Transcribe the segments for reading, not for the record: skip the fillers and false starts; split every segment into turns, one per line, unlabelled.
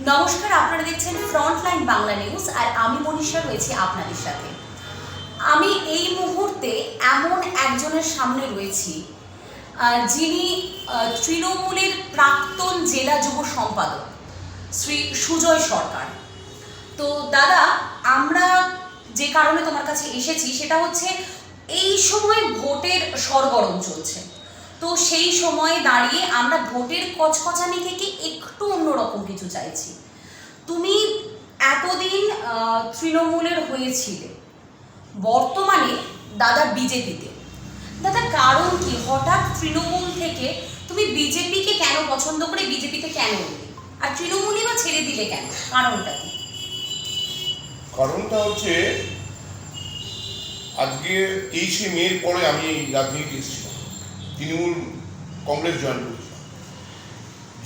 নমস্কার, আপনারা দেখছেন ফ্রন্টলাইন বাংলা নিউজ আর আমি মনীষা রয়েছি আপনাদের সাথে। আমি এই মুহূর্তে এমন একজনের সামনে রয়েছি যিনি তৃণমূলের প্রাক্তন জেলা যুব সম্পাদক শ্রী সুজয় সরকার। তো দাদা, আমরা যে কারণে তোমার কাছে এসেছি সেটা হচ্ছে এই সময় ভোটের সরগরম চলছে। তো সেই সময়ে দাঁড়িয়ে আমরা ভোটের কচকচানি থেকে একটু অন্যরকম কিছু চাইছি। তুমি এতদিন তৃণমূলের হয়েছিলে, বর্তমানে দাদা বিজেপিতে। দাদা, কারণ কি হঠাৎ তৃণমূল থেকে তুমি বিজেপিকে কেন পছন্দ করে বিজেপিতে কেন এলে, আর তৃণমূলই বা ছেড়ে দিলে কেন? কারণটা কি?
কারণটা হচ্ছে আজকে 23শে মের পরে আমি রাজনীতি এসেছিলাম, তৃণমূল কংগ্রেস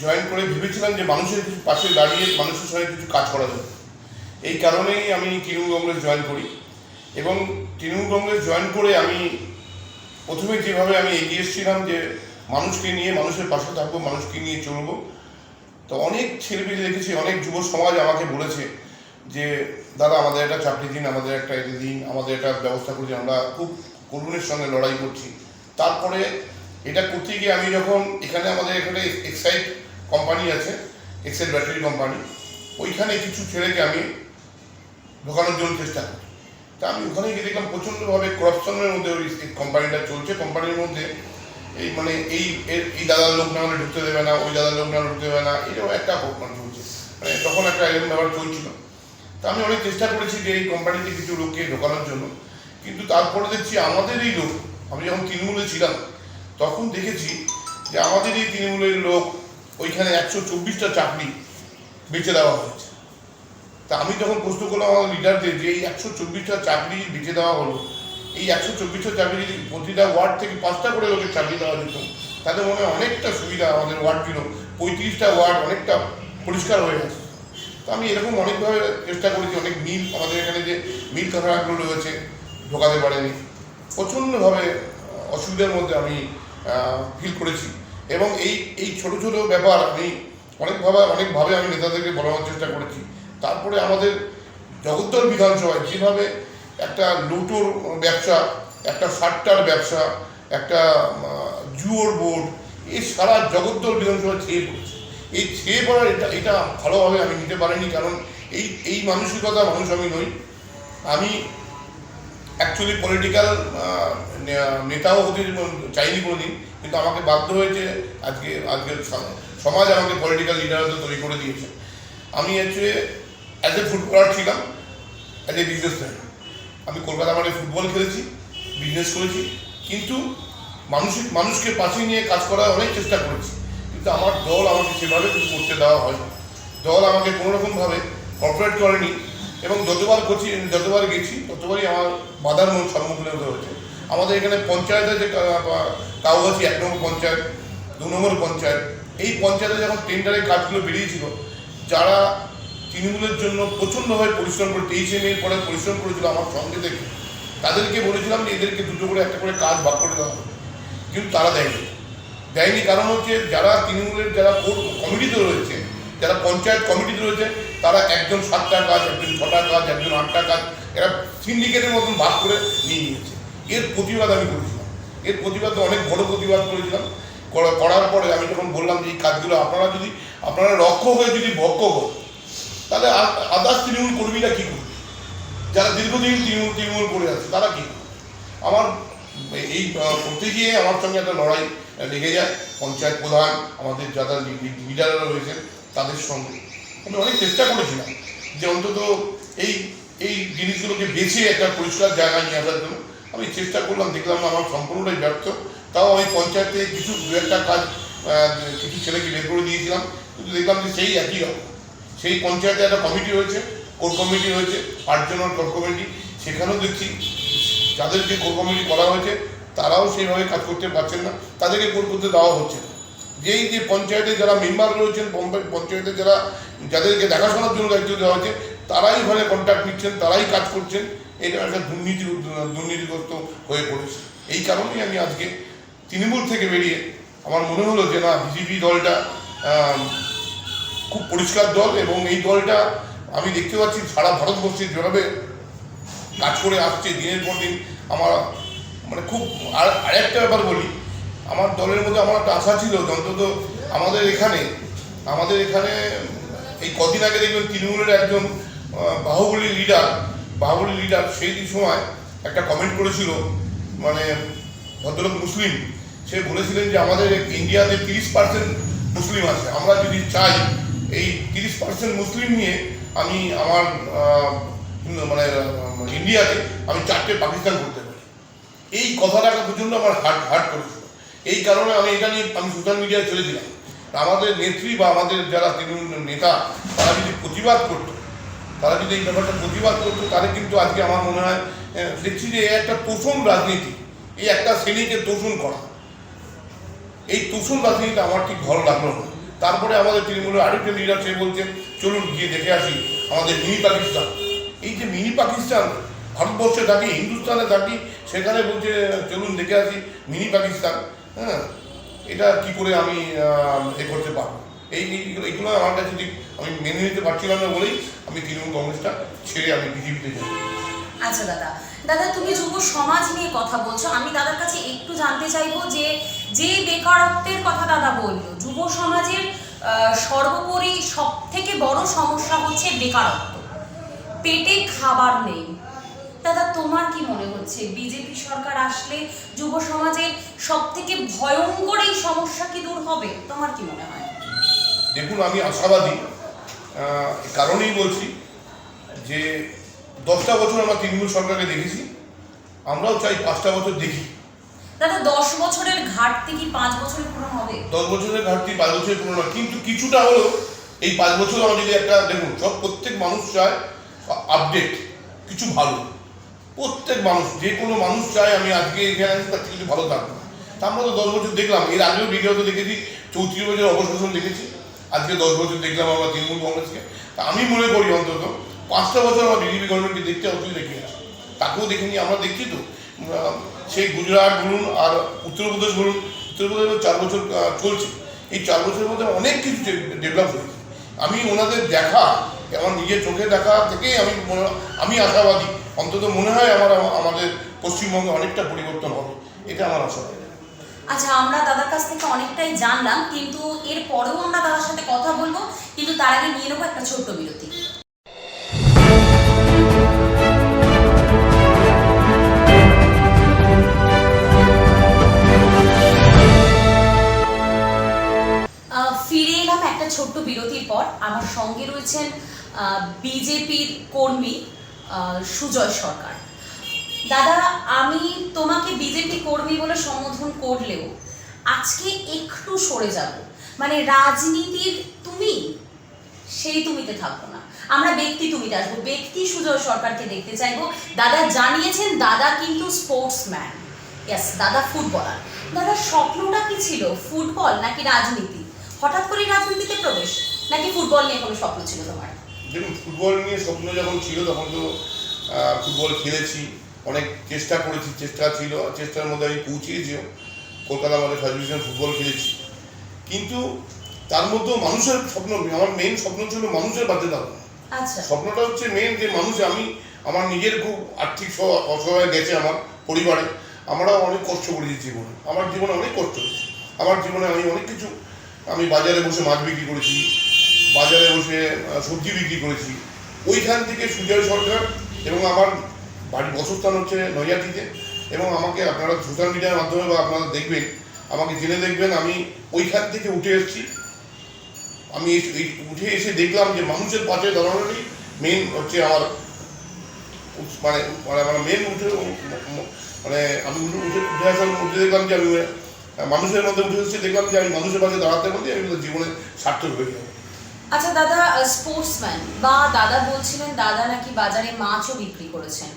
জয়েন করে ভেবেছিলাম যে মানুষের কিছু পাশে দাঁড়িয়ে মানুষের সঙ্গে কিছু কাজ করা যাবে। এই কারণেই আমি তৃণমূল কংগ্রেস জয়েন করি এবং তৃণমূল কংগ্রেস জয়েন করে আমি প্রথমে যেভাবে আমি এগিয়ে এসেছিলাম যে মানুষকে নিয়ে মানুষের পাশে থাকবো, মানুষকে নিয়ে চলবো। তো অনেক ছেলেমেয়ে দেখেছি, অনেক যুব সমাজ আমাকে বলেছে যে দাদা আমাদের একটা চাকরি দিন, আমাদের একটা এটা দিন, আমাদের একটা ব্যবস্থা করছি, আমরা খুব করুণের সঙ্গে লড়াই করছি। তারপরে এটা করতে গিয়ে আমি যখন আমাদের এখানে এক্সাইড কোম্পানি আছে, এক্সাইড ব্যাটারি কোম্পানি, ওইখানে কিছু ছেলেকে আমি ঢোকানোর জন্য চেষ্টা করি। তা আমি ওখানে গিয়ে দেখলাম প্রচণ্ডভাবে করাপশনের মধ্যে ওই কোম্পানিটা চলছে। কোম্পানির মধ্যে এই দাদার লোক না হলে ঢুকতে দেবে না, ওই দাদার লোক না হলে ঢুকতে দেবে না, এটাও একটা চলছে। মানে তখন একটা এরকম ব্যাপার চলছিল। তা আমি অনেক চেষ্টা করেছি যে এই কোম্পানিতে কিছু লোককে ঢোকানোর জন্য, কিন্তু তারপরে দেখছি আমাদের এই লোক, আমি যখন তৃণমূলে ছিলাম তখন দেখেছি যে আমাদের এই তৃণমূলের লোক ওইখানে 124টা চাকরি বেঁচে দেওয়া হয়েছে। তা আমি যখন প্রশ্ন করলাম আমার লিডারদের যে এই 124টা চাকরি বেঁচে দেওয়া হলো, এই 124টা চাকরি যদি প্রতিটা ওয়ার্ড থেকে 5টা করে লোকের চাকরি দেওয়া যেত তাদের মনে হয় অনেকটা সুবিধা। আমাদের ওয়ার্ডগুলো 35টা ওয়ার্ড অনেকটা পরিষ্কার হয়ে গেছে। তো আমি এরকম অনেকভাবে চেষ্টা করেছি, অনেক মিল আমাদের এখানে যে মিল কারখানাগুলো রয়েছে ঢোকাতে পারেনি, প্রচণ্ডভাবে অসুবিধার মধ্যে আমি ফিল করেছি। এবং এই ছোটো ছোটো ব্যাপার আমি অনেকভাবে আমি নেতাদেরকে বলানোর চেষ্টা করেছি। তারপরে আমাদের জগদ্দল বিধানসভায় যেভাবে একটা লুটোর ব্যবসা, একটা সাট্টার ব্যবসা, একটা জুয়োর বোর্ড, এই সারা জগদ্দল বিধানসভা ছেয়ে পড়েছে। এই ছেয়ে পড়ার এটা ভালোভাবে আমি নিতে পারিনি, কারণ এই মানসিকতা মানুষ আমি নই। আমি অ্যাকচুয়ালি পলিটিক্যাল নেতাও হতে চাইনি কোনোদিন, কিন্তু আমাকে বাধ্য হয়েছে আজকের সমাজ আমাকে পলিটিক্যাল লিডারদের তৈরি করে দিয়েছে। আমি অ্যাকচুয়ালি অ্যাজ এ ফুটবলার ছিলাম, অ্যাজ এ বিজনেসম্যান। আমি কলকাতা মাঠে ফুটবল খেলেছি, বিজনেস করেছি, কিন্তু মানুষকে পাশে নিয়ে কাজ করার অনেক চেষ্টা করেছি, কিন্তু আমার দল আমাকে সেভাবে কিছু করতে দেওয়া হয়। দল আমাকে কোনোরকমভাবে কর্পোরেট করেনি এবং যতবার গেছি ততবারই আমার বাধার সম্মুখীন হতে হয়েছে। আমাদের এখানে পঞ্চায়েতে যে কাউগাছি 1 নম্বর পঞ্চায়েত, 2 নম্বর পঞ্চায়েত, এই পঞ্চায়েতে যখন টেন্ডারের কাজগুলো বেরিয়েছিল, যারা তৃণমূলের জন্য প্রচণ্ডভাবে পরিশ্রম করে 23শে মের পরে পরিশ্রম করেছিল আমার সঙ্গে থেকে, তাদেরকে বলেছিলাম যে এদেরকে 2টো করে 1টা করে কাজ ভাগ করে দেওয়া হবে, কিন্তু তারা দেয়নি। কারণ হচ্ছে যারা তৃণমূলের যারা কমিটিতে রয়েছে, যারা পঞ্চায়েত কমিটিতে রয়েছে, তারা একজন 7টা কাজ, একজন 6টা কাজ, একজন 8টা কাজ, এরা সিন্ডিকেটের মতন ভাগ করে নিয়ে নিয়েছে। এর প্রতিবাদ আমি করেছিলাম, অনেক বড় প্রতিবাদ করেছিলাম। করার পরে আমি যখন বললাম যে এই কাজগুলো আপনারা রক্ষক হয়ে যদি ভক্ষ হন, তাহলে আদার্স তৃণমূল কর্মীরা কী করবে? যারা দীর্ঘদিন তৃণমূল করে আছে তারা কী করবে? আমার এই করতে গিয়ে আমার সঙ্গে একটা লড়াই লেগে যায় পঞ্চায়েত প্রধান, আমাদের যারা লিডাররা রয়েছেন তাদের সঙ্গে। আমি অনেক চেষ্টা করেছিলাম যে অন্তত এই জিনিসগুলোকে বেছে একটা পরিষ্কার জায়গায় নিয়ে আসার জন্য আমি চেষ্টা করলাম, দেখলাম আমার সম্পূর্ণটাই ব্যর্থ। তাও আমি পঞ্চায়েতে কিছু 2-1টা কাজ কিছু ছেলেকে বের করে দিয়েছিলাম, কিন্তু দেখলাম যে সেই একই রকম। সেই পঞ্চায়েতে একটা কমিটি হয়েছে, কোর কমিটি হয়েছে, 8 জনের কোর কমিটি, সেখানেও দেখছি যাদেরকে কোর কমিটি করা হয়েছে তারাও সেইভাবে কাজ করতে পারছেন না, তাদেরকে কোর করতে দেওয়া হচ্ছে না। যে পঞ্চায়েতে যারা মেম্বার রয়েছেন, পঞ্চায়েতে যাদেরকে দেখাশোনার জন্য দায়িত্ব দেওয়া হয়েছে, তারাই ওখানে কন্ট্রাক্ট নিচ্ছেন, তারাই কাজ করছেন। এটা একটা দুর্নীতিগ্রস্ত হয়ে পড়েছে। এই কারণেই আমি আজকে তৃণমূল থেকে বেরিয়ে আমার মনে হলো যে না, বিজেপি দলটা খুব পরিষ্কার দল, এবং এই দলটা আমি দেখতে পাচ্ছি সারা ভারতবর্ষে যেভাবে কাজ করে আসছে দিনের পর দিন। আমার মানে খুব আরেকটা ব্যাপার বলি, আমার দলের মধ্যে আমার একটা আশা ছিল যে অন্তত আমাদের এখানে এই কদিন আগে দেখবেন তৃণমূলের একজন বাহুবলী লিডার সেই সময় একটা কমেন্ট করেছিল, মানে ভদ্রলোক মুসলিম, সে বলেছিলেন যে আমাদের ইন্ডিয়াতে 30% মুসলিম আছে, আমরা যদি চাই এই 30% মুসলিম নিয়ে আমি আমার মানে ইন্ডিয়াতে আমি 4টে পাকিস্তান করতে পারি। এই কথাটা পর্যন্ত আমার হার্ট করেছিল। এই কারণে আমি এটা নিয়ে আমি সোশ্যাল মিডিয়ায় চলেছিলাম। আমাদের নেত্রী বা আমাদের যারা তৃণমূল নেতা তারা যদি প্রতিবাদ করতো, তারা যদি এই ব্যাপারটা প্রতিবাদ করতো, তাহলে কিন্তু আজকে আমার মনে হয় দেখছি যে একটা তোষণ রাজনীতি, এই একটা শ্রেণীকে তোষণ করা, এই তোষণ রাজনীতিটা আমার ঠিক ভালো লাগলো না। তারপরে আমাদের তৃণমূলের আরেকটা লিডার সে বলছেন চলুন গিয়ে দেখে আসি আমাদের মিনি পাকিস্তান। এই যে মিনি পাকিস্তান, ভারতবর্ষে থাকি, হিন্দুস্তানে থাকি, সেখানে বলছে চলুন দেখে আসি মিনি পাকিস্তান। হ্যাঁ, এটা কি করে আমি করতে পারবো? এইগুলো আমার কাছে ঠিক আমি মেনে নিতে পারছিলাম না বলেই আমি তৃণমূল কংগ্রেসটা ছেড়ে আমি বিজেপিতে যাই।
আচ্ছা দাদা তুমি যুব সমাজ নিয়ে কথা বলছো, আমি দাদার কাছে একটু জানতে চাইবো যে বেকারত্বের কথা দাদা বললো, যুব সমাজের সর্বোপরি সব থেকে বড় সমস্যা হচ্ছে বেকারত্ব, পেটে খাবার নেই। দাদা তোমার কি মনে হচ্ছে বিজেপি সরকার আসলে যুব সমাজের সব থেকে ভয়ঙ্কর এই সমস্যা কি দূর হবে? তোমার কি মনে হয়?
দেখুন, আমি আশাবাদী, কারণেই বলছি যে 10টা বছর আমরা তৃণমূল সরকারকে দেখেছি, আমরাও চাই 5টা বছর দেখি।
দাদা 10 বছরের ঘাটতি কি 5 বছরে পূরণ হবে?
10 বছরের ঘাটতি 5 বছরে পূরণ হয়, কিন্তু কিছুটা হলেও এই 5 বছর আমরা যদি একটা দেখুন, প্রত্যেক মানুষ চায় আপডেট কিছু ভালো। প্রত্যেক মানুষ, যে কোনো মানুষ চায় আমি আজকে এখানে তার থেকে ভালো থাকবো। তা আমরা তো 10 বছর দেখলাম, এর আগেও বিগত দেখেছি 34 বছর অবশোষণ দেখেছি, আজকে 10 বছর দেখলাম আমরা তৃণমূল কংগ্রেসকে। তা আমি মনে করি অন্তত 5টা বছর আমরা বিজেপি গভর্নমেন্টকে দেখতে অন্তত দেখে আছি, তাকেও দেখেনি। আমরা দেখছি তো সেই গুজরাট বলুন আর উত্তরপ্রদেশ বলুন, উত্তরপ্রদেশে 4 বছর চলছে, এই 4 বছরের মধ্যে অনেক কিছু ডেভেলপ হয়েছে। আমি ওনাদের দেখা, আমার নিজের চোখে দেখা থেকেই আমি আশাবাদী, অন্তত মনে হয় আমাদের পশ্চিমবঙ্গে অনেকটা পরিবর্তন হবে, এটা আমার আশা।
আচ্ছা, আমরা দাদার কাছ থেকে অনেকটাই জানলাম, কিন্তু এর পরেও আমরা দাদার সাথে কথা বলবো, কিন্তু তার আগে নিয়ে নেবো একটা ছোট্ট বিরতি। ফিরে এলাম একটা ছোট্ট বিরতির পর। আমার সঙ্গে রয়েছেন বিজেপির কর্মী সুজয় সরকার। দাদা, আমি তোমাকে বিজেপি কর্মী বলে সম্বোধন করলেও আজকে একটু সরে যাব, মানে রাজনীতির তুমি সেই তুমিতে থাকবো না, আমরা ব্যক্তি তুমিতে আসবো। ব্যক্তি সুজয় সরকারকে দেখতে চাইবো। দাদা জানিয়েছেন দাদা কিন্তু স্পোর্টসম্যান, ইয়েস, দাদা ফুটবলার। দাদার স্বপ্নটা কি ছিল, ফুটবল নাকি রাজনীতি? হঠাৎ করে রাজনীতিতে প্রবেশ, নাকি ফুটবল নিয়ে কোনো স্বপ্ন ছিল তোমার?
দেখুন, ফুটবল নিয়ে স্বপ্ন যখন ছিল তখন তো ফুটবল খেলেছি, অনেক চেষ্টা করেছি, চেষ্টার মধ্যে আমি পৌঁছিয়েছিও। কলকাতা আমাদের ফার্স্ট ডিভিশন ফুটবল খেলেছি, কিন্তু তার মধ্যেও মানুষের স্বপ্ন, আমার মেইন স্বপ্ন ছিল মানুষের বাঁচে থাকা।
আচ্ছা,
স্বপ্নটা হচ্ছে মেইন যে মানুষ, আমার নিজের খুব আর্থিক অসহায় গেছে আমার পরিবারে, আমরাও অনেক কষ্ট করেছি জীবনে, আমার জীবনে অনেক কষ্ট হয়েছে। আমার জীবনে আমি অনেক কিছু, আমি বাজারে বসে মাছ বিক্রি করেছি, বাজারে বসে সবজি বিক্রি করেছি। ওইখান থেকে সুজয় সরকার, এবং আমার বাড়ির বসস্থান হচ্ছে নৈহাটিতে, এবং আমাকে আপনারা সোশ্যাল মিডিয়ার মাধ্যমে বা আপনারা দেখবেন, আমাকে জেনে দেখবেন, আমি ওইখান থেকে উঠে এসেছি। আমি উঠে এসে দেখলাম যে মানুষের পাশে দাঁড়ানোরই মেন হচ্ছে আমার মানে মেন মানে আমি উঠে আসার মধ্যে দেখলাম যে আমি মানুষের মধ্যে উঠে এসেছি, দেখলাম যে আমি মানুষের পাশে দাঁড়াতে বলতে আমি জীবনে সার্থক হয়ে যাবো।
আচ্ছা দাদা, স্পোর্টসম্যান বা দাদা বলছিলেন দাদা নাকি বাজারে মাছও বিক্রি করেছেন,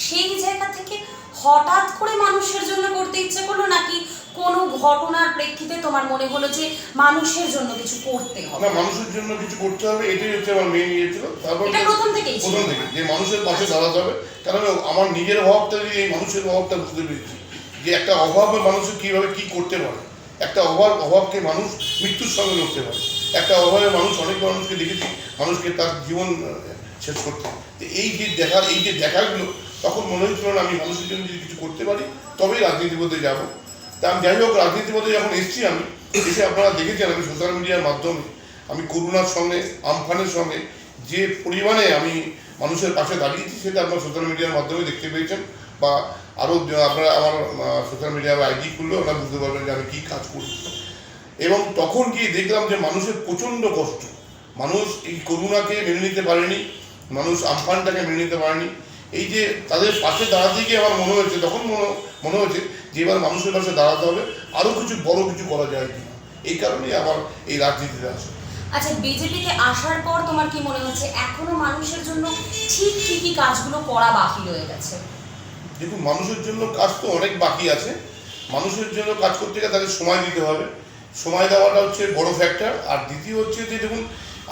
সেই জায়গা থেকে হঠাৎ করে মানুষের জন্য করতে ইচ্ছে করলো, নাকি কোনো ঘটনার প্রেক্ষিতে তোমার মনে হলো যে মানুষের জন্য কিছু করতে হবে?
না, মানুষের জন্য কিছু করতে হবে, এটাই হচ্ছে আমার মেন ইয়ে ছিল। তারপর
এটা প্রথম থেকে
যে মানুষের পাশে দাঁড়াতে হবে, কারণ আমার নিজের অভাবটা, এই মানুষের অভাবটা বুঝতে পেরেছি যে একটা অভাবে মানুষের কীভাবে কী করতে পারে, একটা অভাবকে মানুষ মৃত্যুর সঙ্গে লড়তে পারে। একটা অভাবে মানুষ, অনেক মানুষকে দেখেছি মানুষকে তার জীবন শেষ করতে। তো এই যে দেখাগুলো তখন মনে হচ্ছিল না আমি মানুষের জন্য যদি কিছু করতে পারি তবেই রাজনীতির মধ্যে যাবো। তা আমি যাই হোক, রাজনীতির মধ্যে যখন এসেছি আমি এসে আপনারা দেখেছেন আমি সোশ্যাল মিডিয়ার মাধ্যমে আমি করোনার সঙ্গে আমফানের সঙ্গে যে পরিমাণে আমি মানুষের পাশে দাঁড়িয়েছি সেটা আপনারা সোশ্যাল মিডিয়ার মাধ্যমে দেখতে পেয়েছেন, বা আরও আপনারা আমার সোশ্যাল মিডিয়ার আইডি খুললে ওরা বুঝতে পারবেন যে আমি কী কাজ করি। এবং তখন গিয়ে দেখলাম যে মানুষের প্রচণ্ড কষ্ট, মানুষ এই করোনাকে মেনে নিতে পারেনি, মানুষ আমফানটাকে মেনে নিতে পারেনি। এই যে তাদের পাশে দাঁড়াতে গিয়ে আমার মনে হয়েছে, তখন মনে হয়েছে যে এবার মানুষের পাশে দাঁড়াতে হবে, আরও কিছু বড় কিছু করা যায় কিনা। এই কারণেই আমার এই রাজনীতিতে আসে।
আচ্ছা, বিজেপিতে আসার পর তোমার কি মনে হচ্ছে এখনো মানুষের জন্য ঠিক কি কি কাজগুলো করা বাকি রয়ে গেছে?
দেখুন, মানুষের জন্য কাজ তো অনেক বাকি আছে। মানুষের জন্য কাজ করতে গেলে তাদের সময় দিতে হবে, সময় দেওয়াটা হচ্ছে বড় ফ্যাক্টর। আর দ্বিতীয় হচ্ছে যে দেখুন,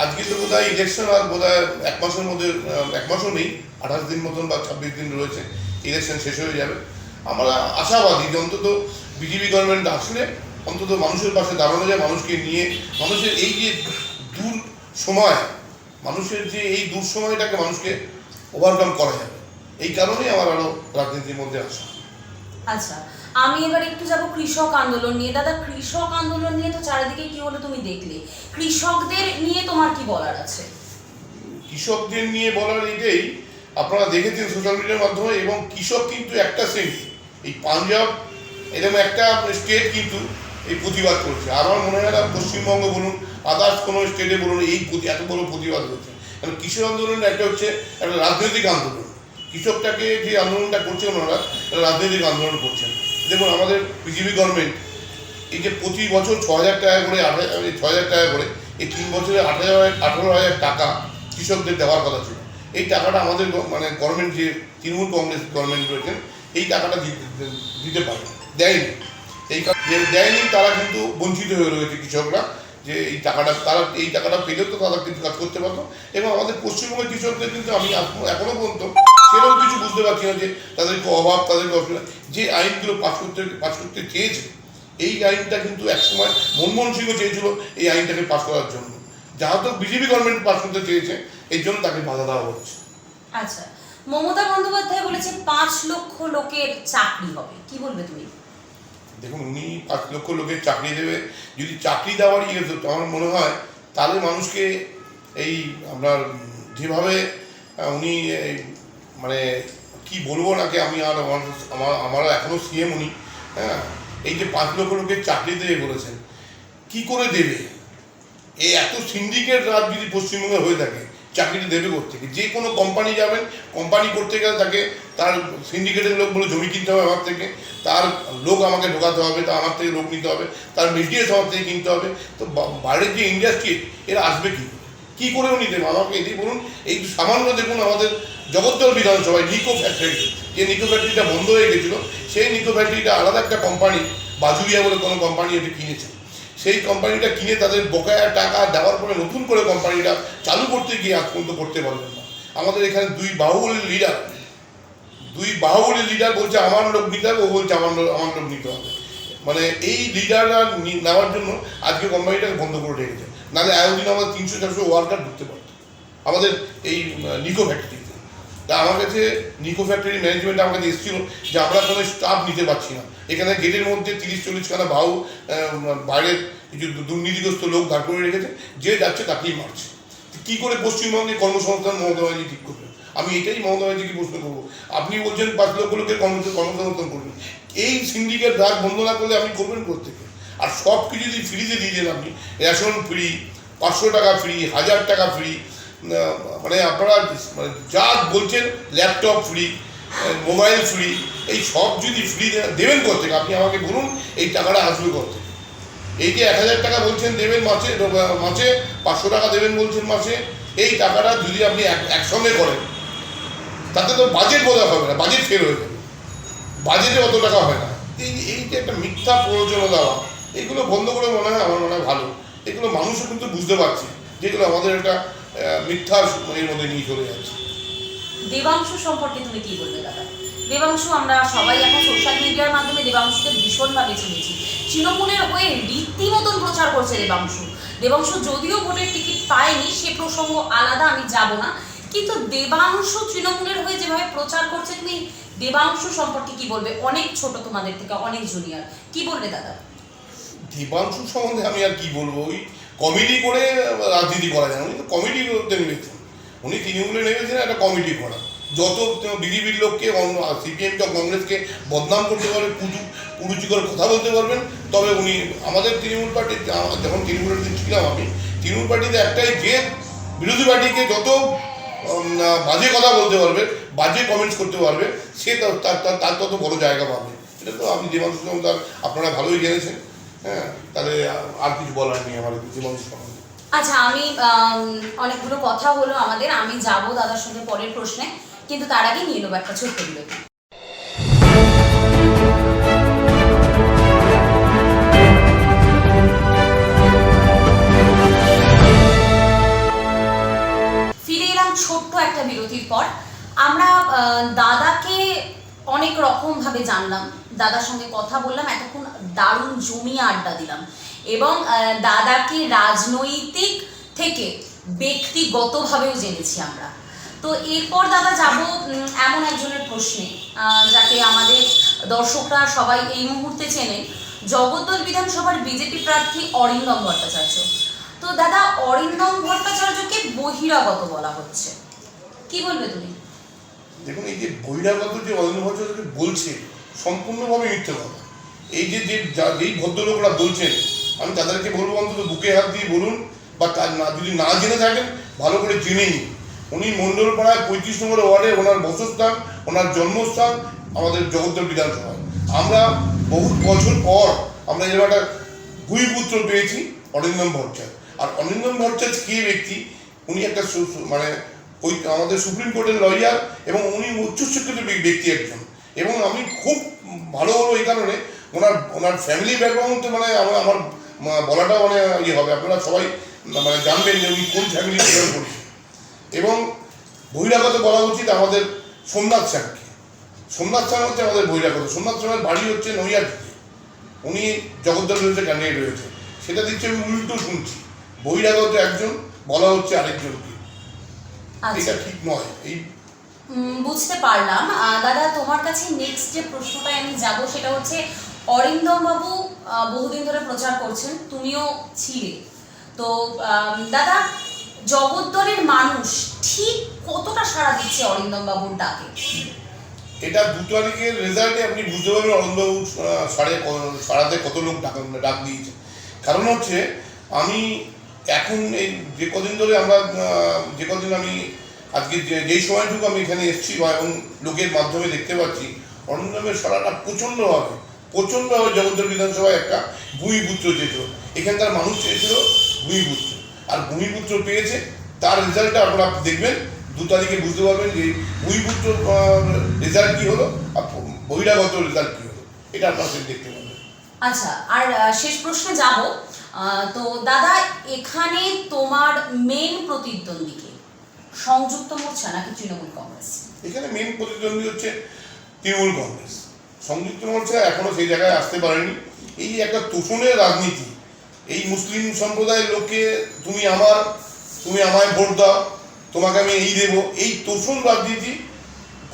আজকে তো বোধহয় ইলেকশন আর বোধহয় এক মাসের মধ্যে, এক মাসও নেই, 28 দিন মতন বা 26 দিন রয়েছে, ইলেকশন শেষ হয়ে যাবে। আমরা আশাবাদী যে অন্তত বিজেপি গভর্নমেন্ট আসলে অন্তত মানুষের পাশে দাঁড়ানো যায়, মানুষকে নিয়ে, মানুষের এই যে দূর সময়, মানুষের যে এই দূর সময়টাকে মানুষকে ওভারকাম করা যাবে। এই কারণেই আমার আরও রাজনীতির মধ্যে আসা।
আচ্ছা, আমি এবার একটু যাব কৃষক আন্দোলন নিয়ে। দাদা, কৃষক আন্দোলন নিয়ে তো চারিদিকে কি হলো তুমি দেখলে, কৃষকদের নিয়ে তোমার কি বলার আছে?
কৃষকদের নিয়ে বলার এটাই, আপনারা দেখেছেন সোশ্যাল মিডিয়ার মাধ্যমে, এবং কৃষক কিন্তু একটা শ্রেণী, এই পাঞ্জাব এরকম একটা স্টেট কিন্তু এই প্রতিবাদ করছে। আর আমার মনে হয় না পশ্চিমবঙ্গ বলুন, আদার্স কোনো স্টেটে বলুন এই এত বড় প্রতিবাদ হচ্ছে। কারণ কৃষক আন্দোলন একটা হচ্ছে একটা রাজনৈতিক আন্দোলন। কৃষকটাকে যে আন্দোলনটা করছেন ওনারা, রাজনৈতিক আন্দোলন করছেন। দেখুন, আমাদের বিজেপি গভর্নমেন্ট এই যে প্রতি বছর 6,000 টাকা করে, 6,000 টাকা করে, এই 3 বছরে 18,000 টাকা কৃষকদের দেওয়ার কথা ছিল। এই টাকাটা আমাদের মানে গভর্নমেন্ট, যে তৃণমূল কংগ্রেস গভর্নমেন্ট রয়েছেন, এই টাকাটা দিতে পারে, দেয়নি। দেয়নি, তারা কিন্তু বঞ্চিত হয়ে রয়েছে কৃষকরা, যে এই টাকাটা পেলেও তো তারা কিন্তু কাজ করতে পারতো। এবং আমাদের পশ্চিমবঙ্গের কৃষকদের কিন্তু আমি এখনো পর্যন্ত সেরকম কিছু বুঝতে পারছি না যে তাদেরকে অভাব, তাদেরকে অসুবিধা। যে আইনগুলো পাস করতে চেয়েছে, এই আইনটা কিন্তু একসময় মনমোহন সিংও চেয়েছিল এই আইনটাকে পাস করার জন্য, যাহা তো বিজেপি গভর্নমেন্ট পাস করতে চেয়েছে, এই জন্য তাকে বাধা দেওয়া হচ্ছে।
আচ্ছা, মমতা বন্দ্যোপাধ্যায় বলেছে 5 লক্ষ লোকের চাকরি হবে, কি বলবে তুমি?
দেখুন, উনি 5 লক্ষ লোকের চাকরি দেবে, যদি চাকরি দেওয়ার ইয়ে হতো আমার মনে হয় তাহলে মানুষকে এই আপনার যেভাবে উনি মানে কি বলবো নাকি, আমি আর আমার এখনও সিএম উনি, হ্যাঁ, এই যে 5 লক্ষ লোকের চাকরি দেবে বলেছেন, কি করে দেবে? এই এত সিন্ডিকেট রাজ যদি পশ্চিমবঙ্গে হয়ে থাকে, চাকরিটা দেবে কোত্থেকে? যে কোনো কোম্পানি যাবেন, কোম্পানি করতে গেলে তাকে তার সিন্ডিকেটের লোক বলে জমি কিনতে হবে আমার থেকে, তার লোক আমাকে ঢোকাতে হবে, তা আমার থেকে লোক নিতে হবে, তার মেটেরিয়ালস আমার থেকে কিনতে হবে। তো বাইরের যে ইন্ডাস্ট্রি, এরা আসবে কী করে উনি দেবে? আমাকে এটাই বলুন। এই সামান্য দেখুন আমাদের জগদ্দল বিধানসভায় নিকো ফ্যাক্টরি, যে নিকো ফ্যাক্টরিটা বন্ধ হয়ে গেছিলো, সেই নিকো ফ্যাক্টরিটা আলাদা একটা কোম্পানি, বাজুরিয়া বলে কোনো কোম্পানি এটি কিনেছে। সেই কোম্পানিটা কিনে তাদের বকেয়া টাকা দেওয়ার পরে নতুন করে কোম্পানিটা চালু করতে গিয়ে আজ পর্যন্ত করতে পারবেন না। আমাদের এখানে দুই বাহুবলী লিডার বলছে আমার লোক নিতে হবে, ও বলছে আমার লোক নিতে হবে। মানে এই লিডাররা নেওয়ার জন্য আজকে কোম্পানিটাকে বন্ধ করে রেখেছে, নাহলে এতদিন আমাদের 300-400 ওয়ার্কার ঢুকতে পারত আমাদের এই নিকো ফ্যাক্টরিতে। তা আমার কাছে নিকো ফ্যাক্টরি ম্যানেজমেন্ট আমার কাছে এসেছিল যে আমরা কোনো স্টাফ নিতে পারছি না, এখানে গেটের মধ্যে 30-40 খানা বাহু বাইরের কিছু দুর্নীতিগ্রস্ত লোক দাঁড় করে রেখেছে, যে যাচ্ছে তাকেই মারছে। কী করে পশ্চিমবঙ্গে কর্মসংস্থান মমতা ব্যানার্জি ঠিক করবে? আমি এটাই মমতা ব্যানার্জিকে প্রশ্ন করবো। আপনি বলছেন 5 লক্ষ লোকের কর্মসংস্থান করবেন, এই সিন্ডিকেট রাজ বন্ধ না করলে আপনি করবেন কোত্থেকে? আর সব কিছু যদি ফ্রিতে দিয়ে দেন, আপনি রেশন ফ্রি, 500 টাকা ফ্রি, 1000 টাকা ফ্রি, মানে আপনারা মানে যা বলছেন, ল্যাপটপ ফ্রি, মোবাইল ফ্রি, এই সব যদি ফ্রি দেবেন কোত্থেকে? আপনি আমাকে বলুন এই টাকাটা আসবে কোত্থেকে? এই যে 1000 টাকা বলছেন দেবেন মাসে, 500 টাকা দেবেন বলছেন মাসে, এই টাকাটা যদি আপনি একসঙ্গে করেন তাতে তো বাজেট বোঝা হবে না, বাজেট ফেল হয়ে যাবে, বাজেটে অত টাকা হয় না। এই যে একটা মিথ্যা প্ররোচনা দেওয়া, এগুলো বন্ধ করে মনে হয় আমার মনে হয় ভালো। এগুলো মানুষও কিন্তু বুঝতে পারছে যেগুলো আমাদের একটা মিথ্যা এর মধ্যে নিয়ে চলে যাচ্ছে।
দেবাংশু সম্পর্কে তুমি কি বলবে দাদা? দেবাংশু, আমরা সবাই এখন সোশ্যাল মিডিয়ার মাধ্যমে দেবাংশুকে ভীষণভাবে চিনেছি, তৃণমূলের হয়ে রীতিমতন প্রচার করছে দেবাংশু, দেবাংশু যদিও ভোটের টিকিট পায়নি, সে প্রসঙ্গ আলাদা, আমি যাব না। কিন্তু দেবাংশু তৃণমূলের হয়ে যেভাবে প্রচার করছে, তুমি দেবাংশু সম্পর্কে কি বলবে? অনেক ছোট তোমাদের থেকে, অনেক জুনিয়র, কি বলবে দাদা?
দেবাংশু সম্বন্ধে আমি আর কি বলবো, ওই কমেডি করে রাজনীতি করা যায় না। উনি তো কমেডি করতে নেমেছেন, উনি তৃণমূলে নেমেছেন একটা কমেডি করা। যত বিজেপির লোককে, সিপিএম কংগ্রেসকে বদনাম করতে পারবে, কুরুচি করে কথা বলতে পারবেন, তবে উনি আমাদের তৃণমূল পার্টি, যখন তৃণমূলের দিন ছিলাম আমি, তৃণমূল পার্টিতে একটাই, যে বিরোধী পার্টিকে যত বাজে কথা বলতে পারবে, বাজে কমেন্টস করতে পারবে, সে তার তত বড় জায়গা পাবে। এটা তো আপনি দেবাংশু সম্বন্ধে আপনারা ভালোই জেনেছেন। হ্যাঁ, তাহলে আর কিছু বলার নেই আমার দেবাংশু সম্বন্ধে।
আচ্ছা, আমি অনেকগুলো কথা হলো আমাদের, আমি যাব দাদার সঙ্গে পরের প্রশ্নে, কিন্তু তার আগে নিয়ে নেবো একটা ছোট্ট বিরতি। ফিরে এলাম ছোট্ট একটা বিরতির পর। আমরা দাদাকে অনেক রকমভাবে জানলাম, দাদার সঙ্গে কথা বললাম, এতক্ষণ দারুণ জমিয়ে আড্ডা দিলাম, এবং দাদাকে রাজনৈতিক থেকে ব্যক্তিগতভাবেও জেনেছি আমরা। তো এরপর দাদা যাব এমন একজনের প্রশ্নে, যাকে আমাদের দর্শকরা সবাই এই মুহূর্তে চেনেন, জগদ্দল বিধানসভার বিজেপি প্রার্থী অরিন্দম ভট্টাচার্য। তো দাদা, অরিন্দম ভট্টাচার্যকে বহিরাগত বলা হচ্ছে, কি বলবে তুমি?
দেখুন, এই যে বহিরাগত যে অরিন্দম ভট্টাচার্যকে বলছে, সম্পূর্ণভাবে মিথ্যে কথা। এই যে যেই ভদ্রলোকরা বলছেন, আমি তাদেরকে বলবো অন্তত বুকে হাত দিয়ে বলুন, বা তার না, যদি না জেনে থাকেন ভালো করে জেনে নিন। উনি মণ্ডলপাড়ায় 35 নম্বর ওয়ার্ডে ওনার বসস্থান, ওনার জন্মস্থান আমাদের জগদ্দল বিধানসভায়। আমরা বহু বছর পর আমরা এরকম একটা ভূমিপুত্র পেয়েছি, অরিন্দম ভট্টাচার্য। আর অরিন্দম ভট্টাচার্য কে ব্যক্তি? উনি একটা মানে ওই আমাদের সুপ্রিম কোর্টের লয়ার, এবং উনি উচ্চশিক্ষিত ব্যক্তি একজন। এবং আমি খুব ভালো হলো এই কারণে, ওনার ফ্যামিলি ব্যাকগ্রাউন্ড, মানে আমার বলাটা মানে ইয়ে হবে, আপনারা সবাই মানে জানবেন যে উনি কোন ফ্যামিলি বিলং করছেন। এবং বহিরাগত বলা উচিত আমাদের সোমনাথ স্যারকে। সোমনাথ স্যার হচ্ছে আমাদের বহিরাগত। সোমনাথ স্যারের বাড়ি হচ্ছে নৈয়াটিতে, উনি জগদ্দল বিধানসভায় ক্যান্ডিডেট রয়েছে। সেটা দিচ্ছে আমি উল্টো শুনছি, বহিরাগত একজন বলা হচ্ছে আরেকজনকে, এটা ঠিক নয়। এই
বুঝতে পারলাম। দাদা, তোমার কাছে নেক্সট যে প্রশ্নটায় আমি যাব সেটা হচ্ছে, অরিন্দম বাবু বহুদিন ধরে প্রচার করছেন, তুমিও ছিলে, তো দাদা জগদ্দলের মানুষ ঠিক কতটা সাড়া দিচ্ছে অরিন্দম বাবুর ডাকে?
এটা 2 তারিখের রেজাল্টে আপনি বুঝতে পারবেন অরিন্দমবাবু সারাতে কত লোক ডাক দিয়েছে। কারণ হচ্ছে, আমি এখন এই যে কদিন ধরে আমি আজকে যেই সময়টুকু আমি এখানে এসেছি বা এবং লোকের মাধ্যমে দেখতে পাচ্ছি, অরিন্দমের সারাটা প্রচণ্ডভাবে জগদ্দল বিধানসভায় একটা ভূমিপুত্র চেয়েছিল। এখানকার মানুষ চেয়েছিল ভূমিপুত্র, আর ভূমিপুত্র পেয়েছে। তার রেজাল্টটা আপনারা দেখবেন 2 তারিখে বুঝতে পারবেন যে ভূমিপুত্র রেজাল্ট কী হলো আর বহিরাগত রেজাল্ট কী হলো, এটা আপনারা দেখতে পাবেন।
আচ্ছা, আর শেষ প্রশ্নে যাব। তো দাদা, এখানে তোমার মেন প্রতিদ্বন্দ্বীকে সংযুক্ত মোর্চা নাকি তৃণমূল কংগ্রেস?
এখানে মেন প্রতিদ্বন্দ্বী হচ্ছে তৃণমূল কংগ্রেস। সংযুক্ত মোর্চা এখনো সেই জায়গায় আসতে পারেনি। এই একটা তোষণের রাজনীতি, এই মুসলিম সম্প্রদায়ের লোককে তুমি আমায় ভোট দাও, তোমাকে আমি এই দেবো, এই তোষণ রাজনীতি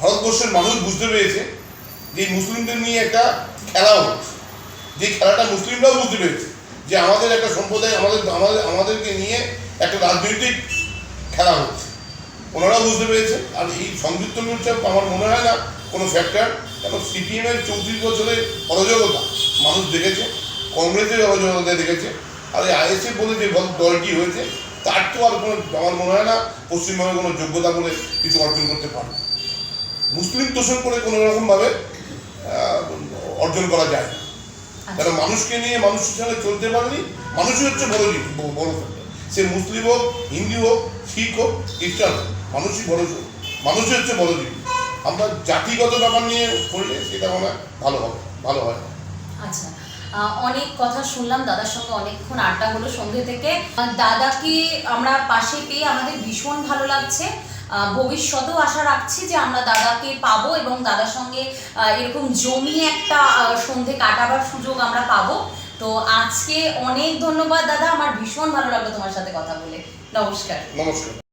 ভারতবর্ষের মানুষ বুঝতে পেরেছে যে মুসলিমদের নিয়ে একটা খেলা হচ্ছে। যে খেলাটা মুসলিমরাও বুঝতে পেরেছে যে আমাদের একটা সম্প্রদায়, আমাদেরকে নিয়ে একটা রাজনৈতিক খেলা হচ্ছে, ওনারাও বুঝতে পেরেছে। আর এই সংযুক্ত মোর্চা আমার মনে হয় না কোনো ফ্যাক্টর, কেন সিপিএমের 34 বছরের অরাজকতা মানুষ দেখেছে, কংগ্রেসের অরাজকতা দেখেছে, আর এই আইএসএফ বলে যে দলটি হয়েছে, তার তো আর কোনো, আমার মনে হয় না পশ্চিমবঙ্গে কোনো যোগ্যতা বলে কিছু অর্জন করতে পারবে। মুসলিম তোষণ করে কোনো রকমভাবে অর্জন করা যায় না, কারণ মানুষকে নিয়ে মানুষের সঙ্গে চলতে পারেনি। মানুষই হচ্ছে বড় ফ্যাক্টর, সে মুসলিম হোক, হিন্দু হোক, শিখ হোক, খ্রিস্টান হোক, মানুষই হচ্ছে বড় জীবী। আমরা জাতিগত ব্যাপার নিয়ে করলে সেটা মনে হয় ভালো হয়।
আচ্ছা, অনেক কথা শুনলাম, দাদার সঙ্গে অনেকক্ষণ আড্ডা হলো সন্ধ্যে থেকে। দাদাকে আমরা পাশে পেয়ে আমাদের ভীষণ ভালো লাগছে। ভবিষ্যতেও আশা রাখছি যে আমরা দাদাকে পাবো, এবং দাদার সঙ্গে এরকম জমিয়ে একটা সন্ধে কাটাবার সুযোগ আমরা পাবো। তো তো আজকে অনেক ধন্যবাদ দাদা, আমার ভীষণ ভালো লাগলো তোমার সাথে কথা বলে। নমস্কার।
নমস্কার।